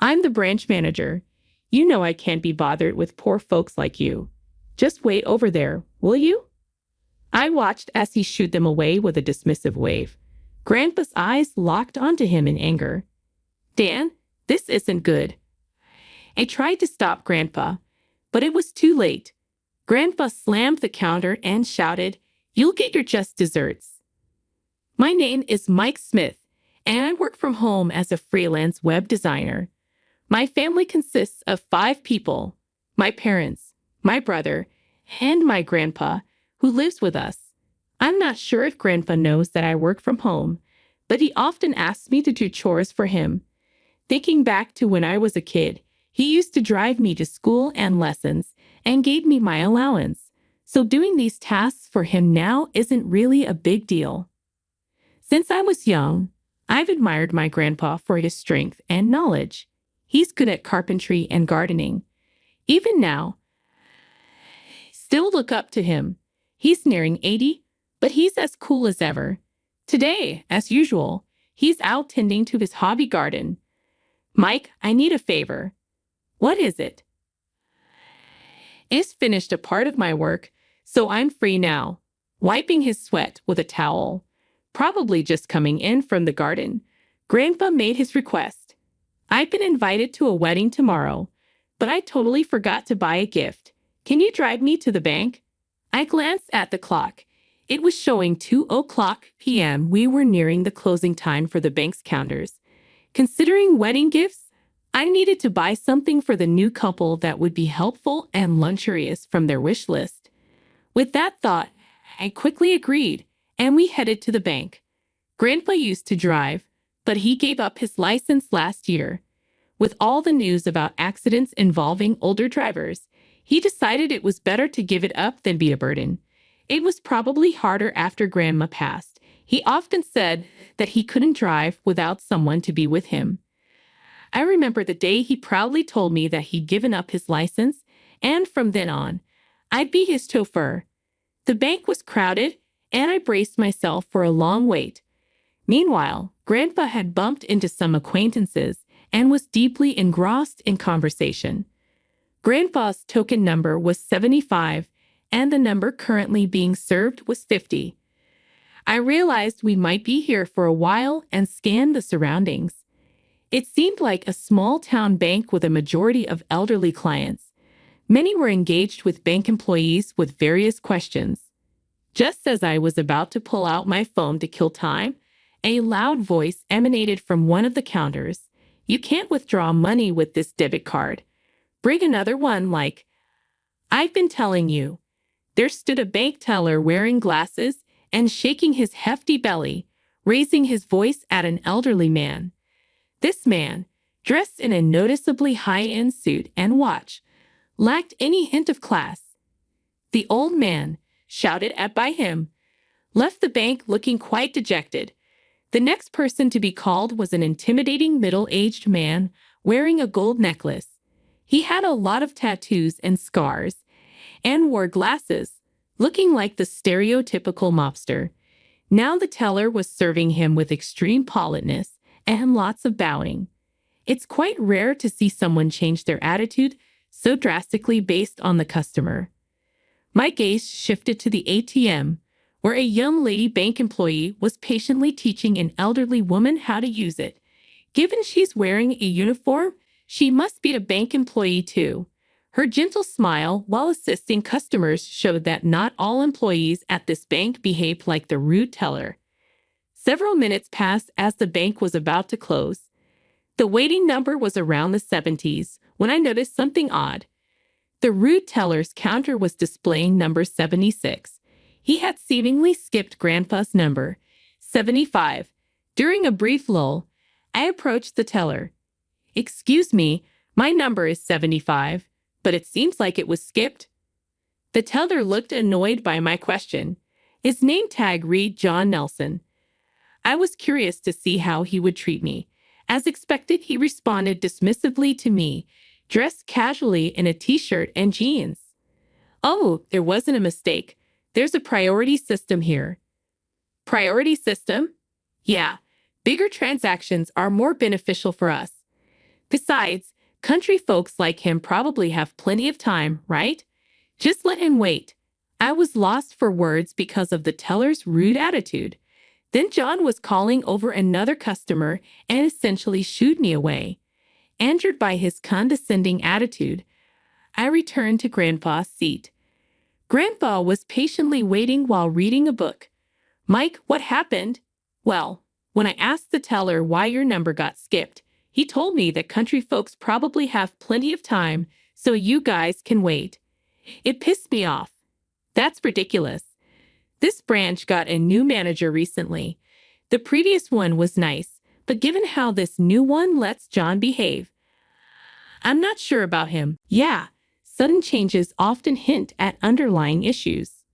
I'm the branch manager. You know I can't be bothered with poor folks like you. Just wait over there, will you?" I watched as he shooed them away with a dismissive wave. Grandpa's eyes locked onto him in anger. "Dan, this isn't good." I tried to stop Grandpa, but it was too late. Grandpa slammed the counter and shouted, "You'll get your just desserts." "My name is Mike Smith, and I work from home as a freelance web designer. My family consists of 5 people: my parents, my brother, and my grandpa, who lives with us. I'm not sure if Grandpa knows that I work from home, but he often asks me to do chores for him. Thinking back to when I was a kid, he used to drive me to school and lessons and gave me my allowance, so doing these tasks for him now isn't really a big deal. Since I was young, I've admired my grandpa for his strength and knowledge. He's good at carpentry and gardening. Even now, still look up to him. He's nearing 80, but he's as cool as ever. Today, as usual, he's out tending to his hobby garden. Mike, I need a favor." "What is it?" "It's finished a part of my work, so I'm free now." Wiping his sweat with a towel, probably just coming in from the garden, Grandpa made his request. "I've been invited to a wedding tomorrow, but I totally forgot to buy a gift. Can you drive me to the bank?" I glanced at the clock. It was showing 2:00 p.m. We were nearing the closing time for the bank's counters. Considering wedding gifts, I needed to buy something for the new couple that would be helpful and luxurious from their wish list. With that thought, I quickly agreed, and we headed to the bank. Grandpa used to drive, but he gave up his license last year. With all the news about accidents involving older drivers, he decided it was better to give it up than be a burden. It was probably harder after Grandma passed. He often said that he couldn't drive without someone to be with him. I remember the day he proudly told me that he'd given up his license, and from then on, I'd be his chauffeur. The bank was crowded, and I braced myself for a long wait. Meanwhile, Grandpa had bumped into some acquaintances and was deeply engrossed in conversation. Grandpa's token number was 75, and the number currently being served was 50. I realized we might be here for a while and scanned the surroundings. It seemed like a small-town bank with a majority of elderly clients. Many were engaged with bank employees with various questions. Just as I was about to pull out my phone to kill time, a loud voice emanated from one of the counters. "You can't withdraw money with this debit card. Bring another one like." "I've been telling you." There stood a bank teller wearing glasses and shaking his hefty belly, raising his voice at an elderly man. This man, dressed in a noticeably high-end suit and watch, lacked any hint of class. The old man, shouted at by him, left the bank looking quite dejected. The next person to be called was an intimidating middle-aged man wearing a gold necklace. He had a lot of tattoos and scars and wore glasses, looking like the stereotypical mobster. Now the teller was serving him with extreme politeness and lots of bowing. It's quite rare to see someone change their attitude so drastically based on the customer. My gaze shifted to the ATM, where a young lady bank employee was patiently teaching an elderly woman how to use it. Given she's wearing a uniform, she must be a bank employee too. Her gentle smile while assisting customers showed that not all employees at this bank behaved like the rude teller. Several minutes passed as the bank was about to close. The waiting number was around the 70s when I noticed something odd. The rude teller's counter was displaying number 76. He had seemingly skipped Grandpa's number, 75. During a brief lull, I approached the teller. "Excuse me, my number is 75, but it seems like it was skipped." The teller looked annoyed by my question. His name tag read John Nelson. I was curious to see how he would treat me. As expected, he responded dismissively to me, dressed casually in a t-shirt and jeans. "Oh, there wasn't a mistake. There's a priority system here." "Priority system?" "Yeah, bigger transactions are more beneficial for us." Besides, country folks like him probably have plenty of time, right? Just let him wait. I was lost for words because of the teller's rude attitude. Then John was calling over another customer and essentially shooed me away. Angered by his condescending attitude, I returned to Grandpa's seat. Grandpa was patiently waiting while reading a book. Mike, what happened? Well, when I asked the teller why your number got skipped, he told me that country folks probably have plenty of time, so you guys can wait. It pissed me off. That's ridiculous. This branch got a new manager recently. The previous one was nice, but given how this new one lets John behave, I'm not sure about him. Yeah, sudden changes often hint at underlying issues.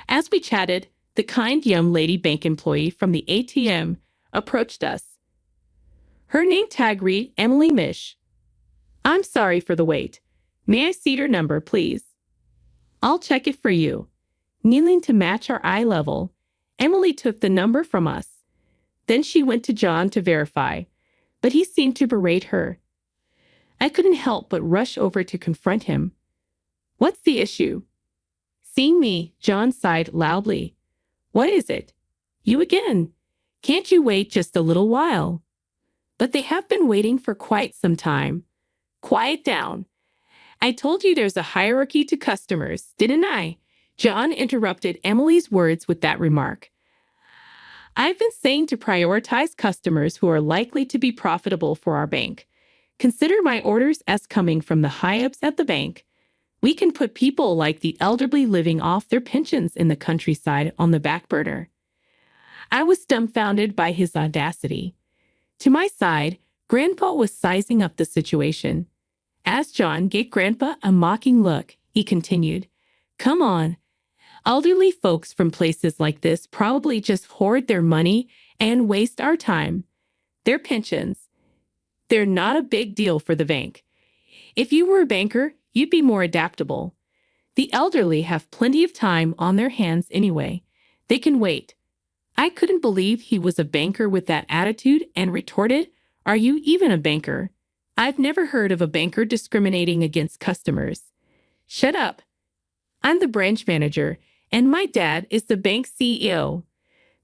As we chatted, the kind young lady bank employee from the ATM approached us. Her name tag read Emily Mish. I'm sorry for the wait. May I see your number, please? I'll check it for you. Kneeling to match our eye level, Emily took the number from us. Then she went to John to verify, but he seemed to berate her. I couldn't help but rush over to confront him. What's the issue? Seeing me, John sighed loudly. What is it? You again. Can't you wait just a little while? But they have been waiting for quite some time. Quiet down. I told you there's a hierarchy to customers, didn't I? John interrupted Emily's words with that remark. I've been saying to prioritize customers who are likely to be profitable for our bank. Consider my orders as coming from the high-ups at the bank. We can put people like the elderly living off their pensions in the countryside on the back burner. I was dumbfounded by his audacity. To my side, Grandpa was sizing up the situation. As John gave Grandpa a mocking look, he continued, Come on. Elderly folks from places like this probably just hoard their money and waste our time. Their pensions. They're not a big deal for the bank. If you were a banker, you'd be more adaptable. The elderly have plenty of time on their hands anyway. They can wait. I couldn't believe he was a banker with that attitude and retorted, Are you even a banker? I've never heard of a banker discriminating against customers. Shut up. I'm the branch manager, and my dad is the bank CEO.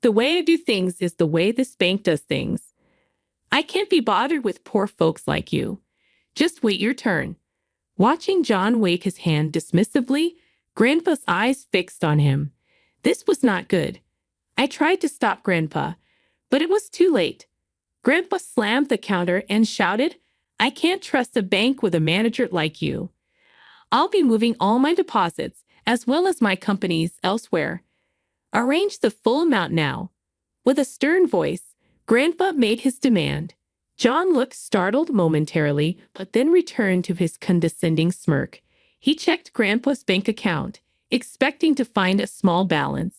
The way I do things is the way this bank does things. I can't be bothered with poor folks like you. Just wait your turn. Watching John wave his hand dismissively, Grandpa's eyes fixed on him. This was not good. I tried to stop Grandpa, but it was too late. Grandpa slammed the counter and shouted, I can't trust a bank with a manager like you. I'll be moving all my deposits, as well as my companies, elsewhere. Arrange the full amount now. With a stern voice, Grandpa made his demand. John looked startled momentarily, but then returned to his condescending smirk. He checked Grandpa's bank account, expecting to find a small balance.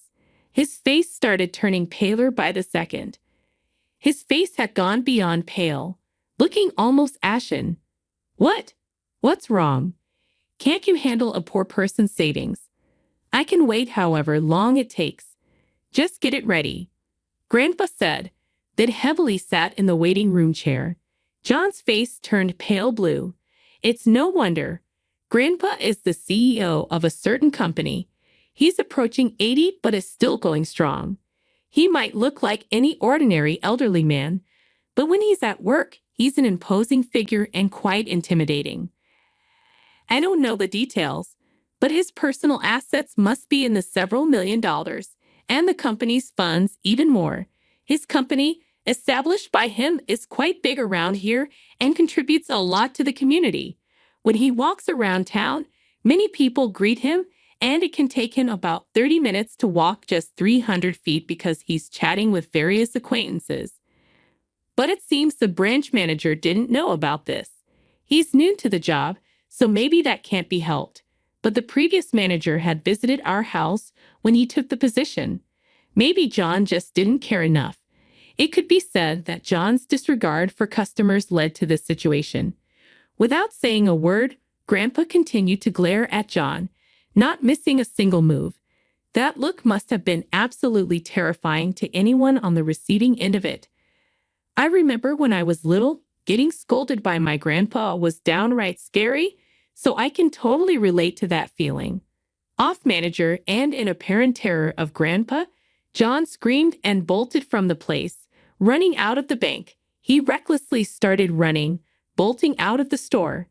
His face started turning paler by the second. His face had gone beyond pale, looking almost ashen. What? What's wrong? Can't you handle a poor person's savings? I can wait however long it takes. Just get it ready, Grandpa said, then heavily sat in the waiting room chair. John's face turned pale blue. It's no wonder. Grandpa is the CEO of a certain company. He's approaching 80 but is still going strong. He might look like any ordinary elderly man, but when he's at work, he's an imposing figure and quite intimidating. I don't know the details, but his personal assets must be in the several $million, and the company's funds even more. His company, established by him, is quite big around here and contributes a lot to the community. When he walks around town, many people greet him, and it can take him about 30 minutes to walk just 300 feet because he's chatting with various acquaintances. But it seems the branch manager didn't know about this. He's new to the job, so maybe that can't be helped. But the previous manager had visited our house when he took the position. Maybe John just didn't care enough. It could be said that John's disregard for customers led to this situation. Without saying a word, Grandpa continued to glare at John, not missing a single move. That look must have been absolutely terrifying to anyone on the receiving end of it. I remember when I was little, Getting scolded by my grandpa was downright scary, so I can totally relate to that feeling. Off manager and in apparent terror of grandpa, John screamed and bolted from the place, running out of the bank. He recklessly started running, bolting out of the store.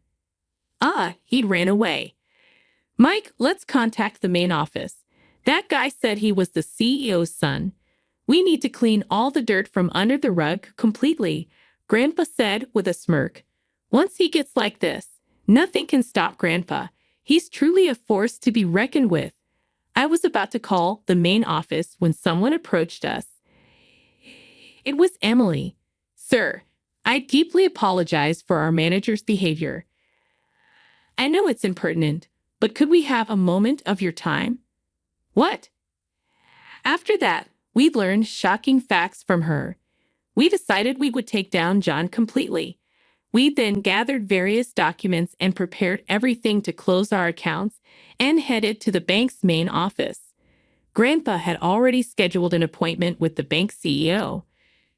He ran away. Mike, let's contact the main office. That guy said he was the CEO's son. We need to clean all the dirt from under the rug completely, Grandpa said with a smirk. Once he gets like this, nothing can stop Grandpa. He's truly a force to be reckoned with. I was about to call the main office when someone approached us. It was Emily. Sir, I deeply apologize for our manager's behavior. I know it's impertinent, but could we have a moment of your time? What? After that, we learned shocking facts from her. We decided we would take down John completely. We then gathered various documents and prepared everything to close our accounts and headed to the bank's main office. Grandpa had already scheduled an appointment with the bank CEO.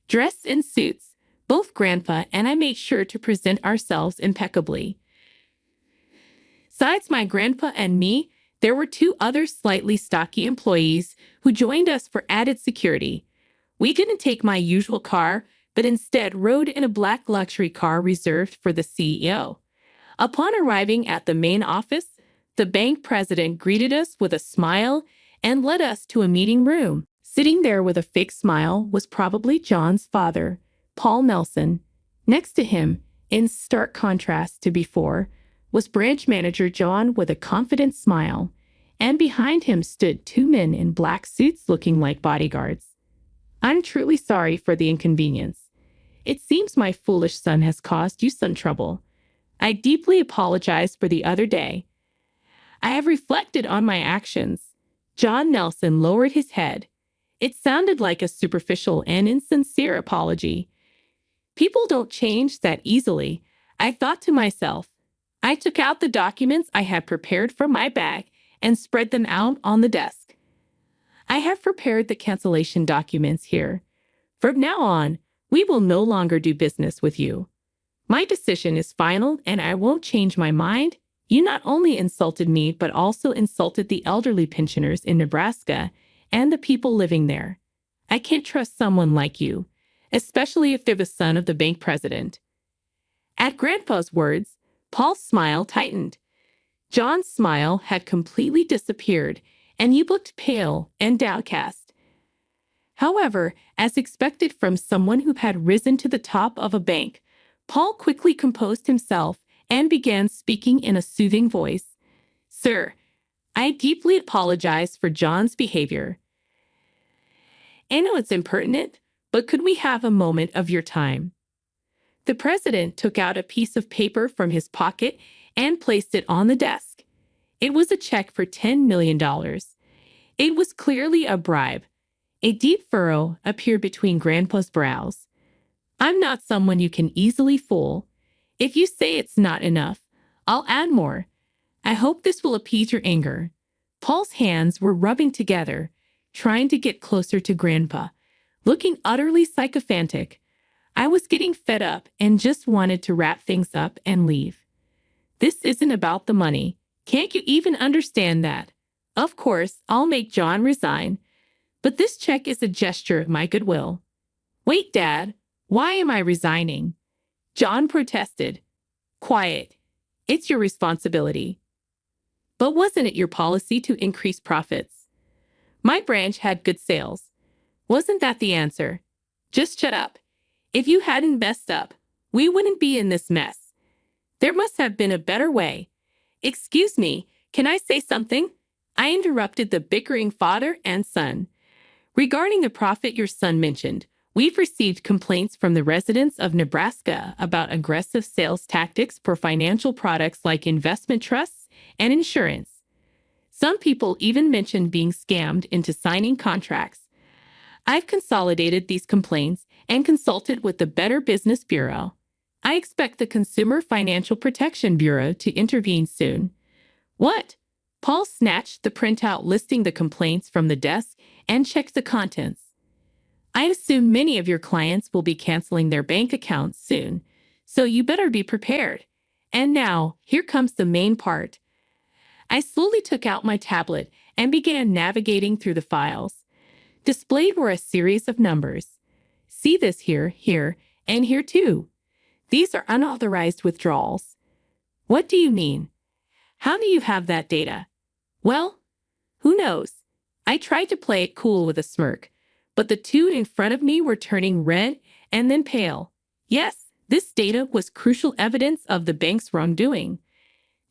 Dressed in suits, both Grandpa and I made sure to present ourselves impeccably. Besides my grandpa and me, there were two other slightly stocky employees who joined us for added security. We didn't take my usual car, but instead rode in a black luxury car reserved for the CEO. Upon arriving at the main office, the bank president greeted us with a smile and led us to a meeting room. Sitting there with a fake smile was probably John's father, Paul Nelson. Next to him, in stark contrast to before, was branch manager John with a confident smile, and behind him stood two men in black suits looking like bodyguards. I'm truly sorry for the inconvenience. It seems my foolish son has caused you some trouble. I deeply apologize for the other day. I have reflected on my actions. John Nelson lowered his head. It sounded like a superficial and insincere apology. People don't change that easily, I thought to myself. I took out the documents I had prepared from my bag and spread them out on the desk. I have prepared the cancellation documents here. From now on, we will no longer do business with you. My decision is final and I won't change my mind. You not only insulted me, but also insulted the elderly pensioners in Nebraska and the people living there. I can't trust someone like you, especially if they're the son of the bank president. At Grandpa's words, Paul's smile tightened. John's smile had completely disappeared, and he looked pale and downcast. However, as expected from someone who had risen to the top of a bank, Paul quickly composed himself and began speaking in a soothing voice. Sir, I deeply apologize for John's behavior. I know it's impertinent, but could we have a moment of your time? The president took out a piece of paper from his pocket and placed it on the desk. It was a check for $10 million. It was clearly a bribe. A deep furrow appeared between Grandpa's brows. I'm not someone you can easily fool. If you say it's not enough, I'll add more. I hope this will appease your anger. Paul's hands were rubbing together, trying to get closer to Grandpa, looking utterly sycophantic. I was getting fed up and just wanted to wrap things up and leave. This isn't about the money. Can't you even understand that? Of course, I'll make John resign, but this check is a gesture of my goodwill. Wait, Dad, why am I resigning? John protested. Quiet. It's your responsibility. But wasn't it your policy to increase profits? My branch had good sales. Wasn't that the answer? Just shut up. If you hadn't messed up, we wouldn't be in this mess. There must have been a better way. Excuse me, can I say something? I interrupted the bickering father and son. Regarding the profit your son mentioned, we've received complaints from the residents of Nebraska about aggressive sales tactics for financial products like investment trusts and insurance. Some people even mentioned being scammed into signing contracts. I've consolidated these complaints and consulted with the Better Business Bureau. I expect the Consumer Financial Protection Bureau to intervene soon. What? Paul snatched the printout listing the complaints from the desk and checked the contents. I assume many of your clients will be canceling their bank accounts soon, so you better be prepared. And now, here comes the main part. I slowly took out my tablet and began navigating through the files. Displayed were a series of numbers. See this here, here, and here too. These are unauthorized withdrawals. What do you mean? How do you have that data? Well, who knows? I tried to play it cool with a smirk, but the two in front of me were turning red and then pale. Yes, this data was crucial evidence of the bank's wrongdoing.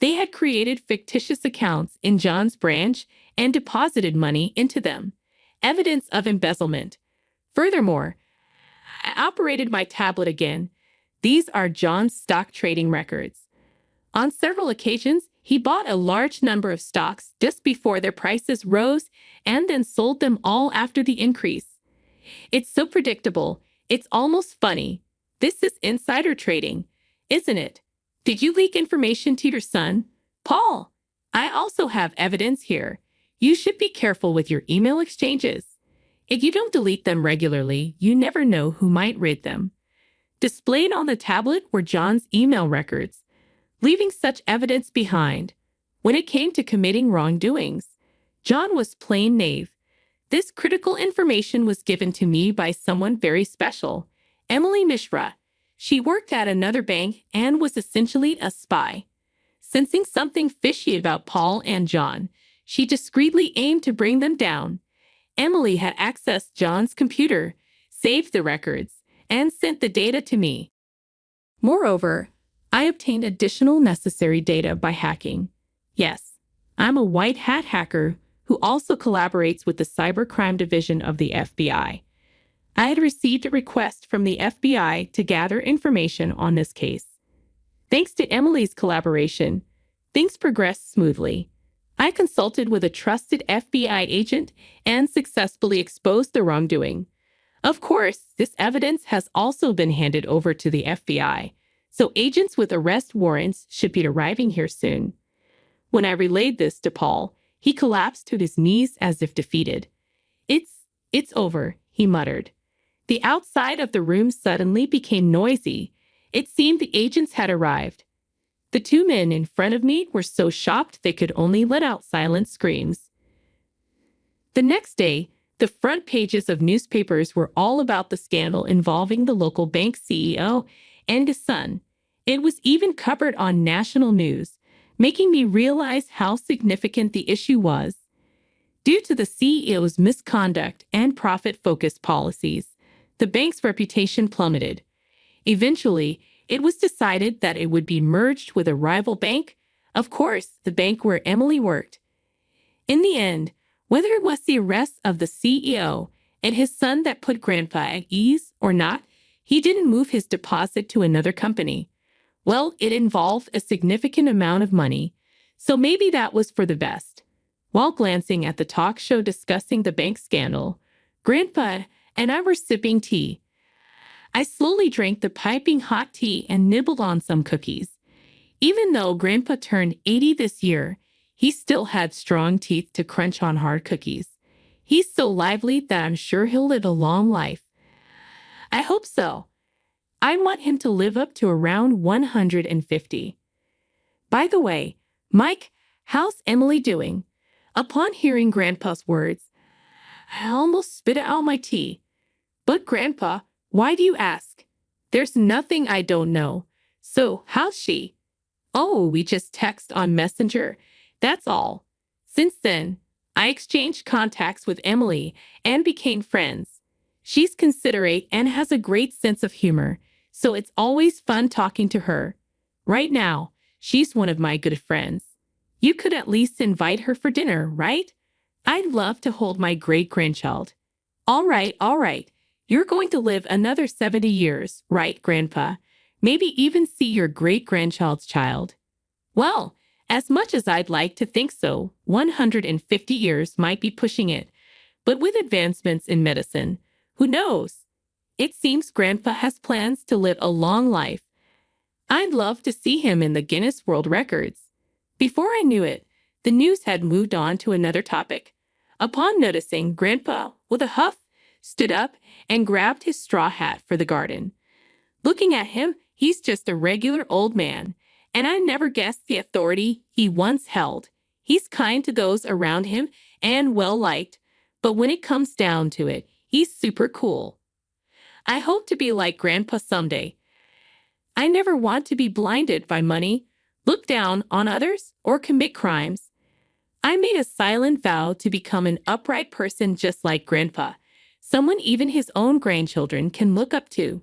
They had created fictitious accounts in John's branch and deposited money into them. Evidence of embezzlement. Furthermore, I operated my tablet again. These are John's stock trading records. On several occasions, he bought a large number of stocks just before their prices rose and then sold them all after the increase. It's so predictable, it's almost funny. This is insider trading, isn't it? Did you leak information to your son? Paul, I also have evidence here. You should be careful with your email exchanges. If you don't delete them regularly, you never know who might read them. Displayed on the tablet were John's email records, leaving such evidence behind. When it came to committing wrongdoings, John was plain knave. This critical information was given to me by someone very special, Emily Mishra. She worked at another bank and was essentially a spy. Sensing something fishy about Paul and John, she discreetly aimed to bring them down. Emily had accessed John's computer, saved the records, and sent the data to me. Moreover, I obtained additional necessary data by hacking. Yes, I'm a white hat hacker who also collaborates with the cybercrime division of the FBI. I had received a request from the FBI to gather information on this case. Thanks to Emily's collaboration, things progressed smoothly. I consulted with a trusted FBI agent and successfully exposed the wrongdoing. Of course, this evidence has also been handed over to the FBI, so agents with arrest warrants should be arriving here soon. When I relayed this to Paul, he collapsed to his knees as if defeated. It's over, he muttered. The outside of the room suddenly became noisy. It seemed the agents had arrived. The two men in front of me were so shocked they could only let out silent screams. The next day, the front pages of newspapers were all about the scandal involving the local bank CEO and his son. It was even covered on national news, making me realize how significant the issue was. Due to the CEO's misconduct and profit-focused policies, the bank's reputation plummeted. Eventually, it was decided that it would be merged with a rival bank, of course, the bank where Emily worked. In the end, whether it was the arrest of the CEO and his son that put Grandpa at ease or not, he didn't move his deposit to another company. Well, it involved a significant amount of money, so maybe that was for the best. While glancing at the talk show discussing the bank scandal, Grandpa and I were sipping tea. I slowly drank the piping hot tea and nibbled on some cookies. Even though Grandpa turned 80 this year, he still had strong teeth to crunch on hard cookies. He's so lively that I'm sure he'll live a long life. I hope so. I want him to live up to around 150. By the way, Mike, how's Emily doing? Upon hearing Grandpa's words, I almost spit out my tea. But Grandpa, why do you ask? There's nothing I don't know. So, how's she? Oh, we just text on Messenger. That's all. Since then, I exchanged contacts with Emily and became friends. She's considerate and has a great sense of humor, so it's always fun talking to her. Right now, she's one of my good friends. You could at least invite her for dinner, right? I'd love to hold my great-grandchild. All right. You're going to live another 70 years, right, Grandpa? Maybe even see your great-grandchild's child. Well, as much as I'd like to think so, 150 years might be pushing it. But with advancements in medicine, who knows? It seems Grandpa has plans to live a long life. I'd love to see him in the Guinness World Records. Before I knew it, the news had moved on to another topic. Upon noticing, Grandpa, with a huff, stood up and grabbed his straw hat for the garden. Looking at him, He's just a regular old man, and I never guessed the authority he once held. He's kind to those around him and well-liked, but when it comes down to it, he's super cool. I hope to be like Grandpa someday. I never want to be blinded by money, look down on others, or commit crimes. I made a silent vow to become an upright person just like Grandpa, someone even his own grandchildren can look up to.